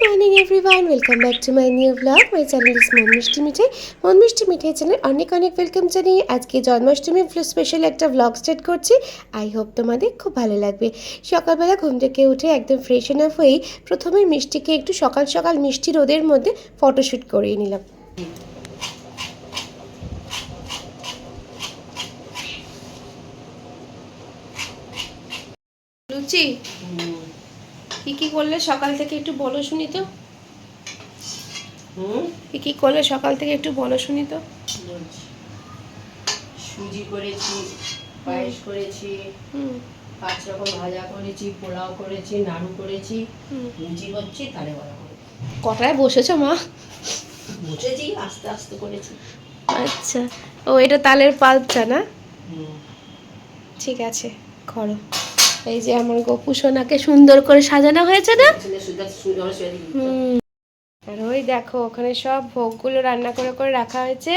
Morning everyone, welcome back to my new blog. My channel is মন মিষ্টি মিঠাই। মন মিষ্টি মিঠাই চ্যানেল অনেক অনেক ওয়েলকাম জানিয়ে আজকে জন্মাষ্টমী স্পেশাল একটা ব্লগ স্টার্ট করছি। আই হোপ তোমাদের খুব ভালো লাগবে। সকালবেলা ঘুম থেকে উঠে একদম ফ্রেশন আপ হয়েই প্রথমে মিষ্টিকে একটু সকাল সকাল মিষ্টি রোদের মধ্যে ফটোশ্যুট করিয়ে নিলাম। লুচি কি করলে সকাল থেকে একটু বলো শুনি তো। কি করলে সকাল থেকে একটু বলো শুনি তো। সুজি করেছি, পায়েস করেছি, 5 রকম ভাজা করেছি, পোলাও করেছি, নাড়ু করেছি, লুচি হচ্ছে তালে বড়া করে। কটায় বসেছো মা? বসেছি, আস্তে আস্তে করেছি। আচ্ছা, ও এটা তালের পাল্পটা না? ঠিক আছে, করো। এই যে আমার গোপু সোনাকে সুন্দর করে সাজানো হয়েছে না? আর ওই দেখো ওখানে সব ভোগগুলো রান্না করে করে রাখা হয়েছে।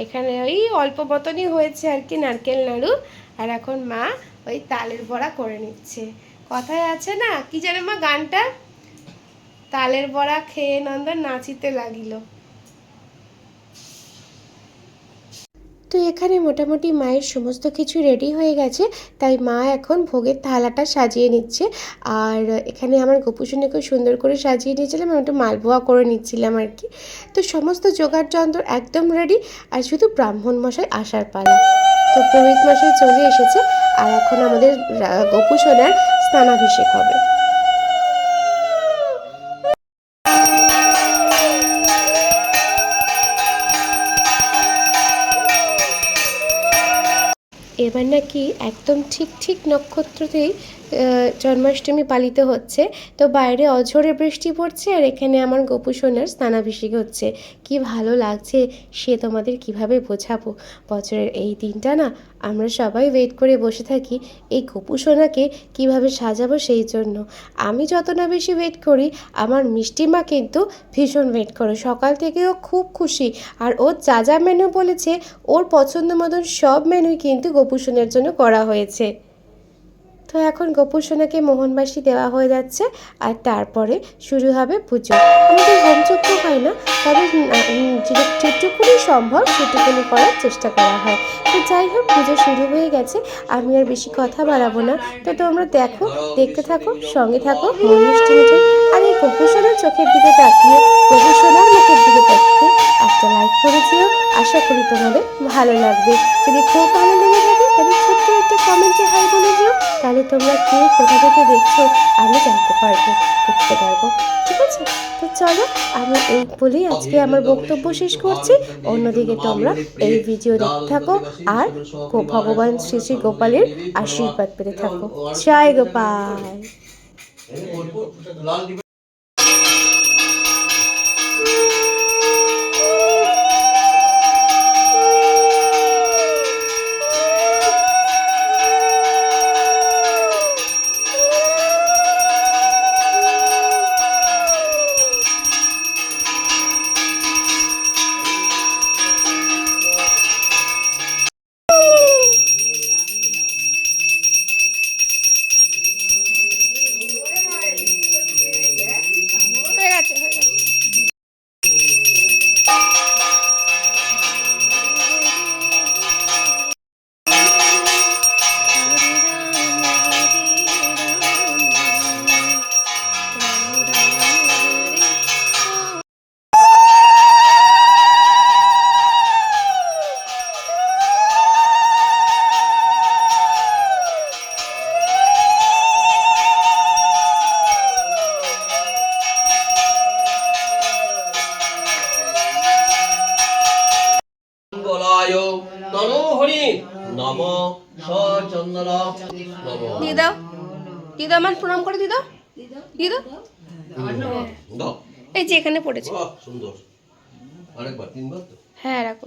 এখানে ওই অল্প মতনই হয়েছে আর কি নারকেল নাড়ু। আর এখন মা ওই তালের বড়া করে নিচ্ছে। কথায় আছে না, কি জানে মা গানটা? তালের বড়া খেয়ে নন্দন নাচিতে লাগিল। তো এখানে মোটামুটি মায়ের সমস্ত কিছু রেডি হয়ে গেছে, তাই মা এখন ভোগের থালাটা সাজিয়ে নিচ্ছে। আর এখানে আমার গোপুসোনাকে সুন্দর করে সাজিয়ে নিয়েছিলাম, আমি একটু মালপোয়া করে নিচ্ছিলাম আর কি। তো সমস্ত জোগাড় যন্ত্র একদম রেডি, আর শুধু ব্রাহ্মণ মশাই আসার পালা। তো পুরোহিত মশাই চলে এসেছে, আর এখন আমাদের গোপুসোনার স্নানাভিষেক হবে। এবার নাকি একদম ঠিক ঠিক নক্ষত্রতেই জন্মাষ্টমী পালিত হচ্ছে। তো বাইরে অঝোরে বৃষ্টি পড়ছে, আর এখানে আমার গোপু সোনার স্নানাভিষেক হচ্ছে। কি ভালো লাগছে সে তোমাদের কিভাবে বোঝাবো। বছরের এই দিনটা না আমরা সবাই ওয়েট করে বসে থাকি এই গোপু সোনাকে কীভাবে সাজাবো সেই জন্য। আমি যত না বেশি ওয়েট করি, আমার মিষ্টি মা কিন্তু ভীষণ ওয়েট করে। সকাল থেকেও খুব খুশি, আর ও যা যা মেনু বলেছে ওর পছন্দ মতন সব মেনুই কিন্তু গোপু সোনার জন্য করা হয়েছে। তো এখন গোপু সোনাকে মোহনবাসী দেওয়া হয়ে যাচ্ছে, আর তারপরে শুরু হবে পুজো। আমাদের হোমযজ্ঞ হয় না, তবে যেটুকুনি সম্ভব সেটুকুনি করার চেষ্টা করা হয়। তো যাই হোক, পুজো শুরু হয়ে গেছে, আমি আর বেশি কথা বাড়াবো না। তো তোমরা দেখো, দেখতে থাকো, সঙ্গে থাকো মন মিষ্টি মিঠাই। আর এই গোপু সোনার চোখের দিকে তাকিয়ে, গোপু সোনার মুখের দিকে তাকিয়ে একটা লাইক করে দিও। আশা করি তোমাদের ভালো লাগবে। যদি খুব ভালো লেগে থাকে তাহলে ছোট্ট একটা কমেন্টে হাই বলে দিও, তাহলে তোমরা কে কোথা থেকে দেখছো আমি জানতে পারবো, বুঝতে পারবো। ঠিক আছে, তো চলো, আমি এই বলেই আজকে আমার বক্তব্য শেষ করছি। অন্যদিকে তোমরা এই ভিডিও দেখতে থাকো, আর ভগবান শ্রী শ্রী গোপালের আশীর্বাদ পেতে থাকো। জয় গোপাল। হয়ে গেছে, হয়ে গেছে। দিয়ে দাও, দিয়ে দাও, আমার প্রণাম করে দিয়ে দাও, দিয়ে দাও। এই যে এখানে পড়েছে। সুন্দর, আরেকবার, তিনবার তো। হ্যাঁ, রাখো।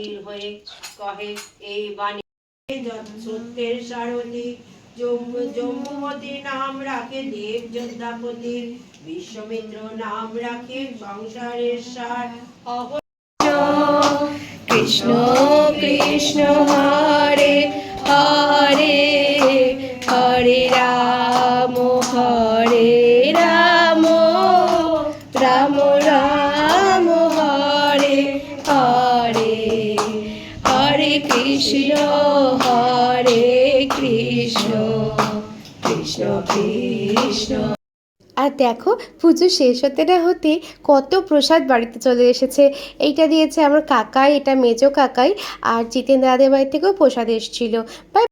অধীর হয়ে কহে এই বাণী সত্যের সারথি জম্বুবতী নাম রাখে দেব যোদ্ধাপতি, বিশ্বমিত্র নাম রাখে সংসারের সার। কৃষ্ণ কৃষ্ণ হরে হরে, হরে রাম রাম রাম হরে হরে, হরে কৃষ্ণ কৃষ্ণ কৃষ্ণ কৃষ্ণ। আর দেখো পুজো শেষ হতে না হতে কত প্রসাদ বাড়িতে চলে এসেছে। এইটা দিয়েছে আমার কাকাই, এটা মেজো কাকাই, আর জিতেন দাদের বাড়ি থেকেও প্রসাদ এসেছিলো।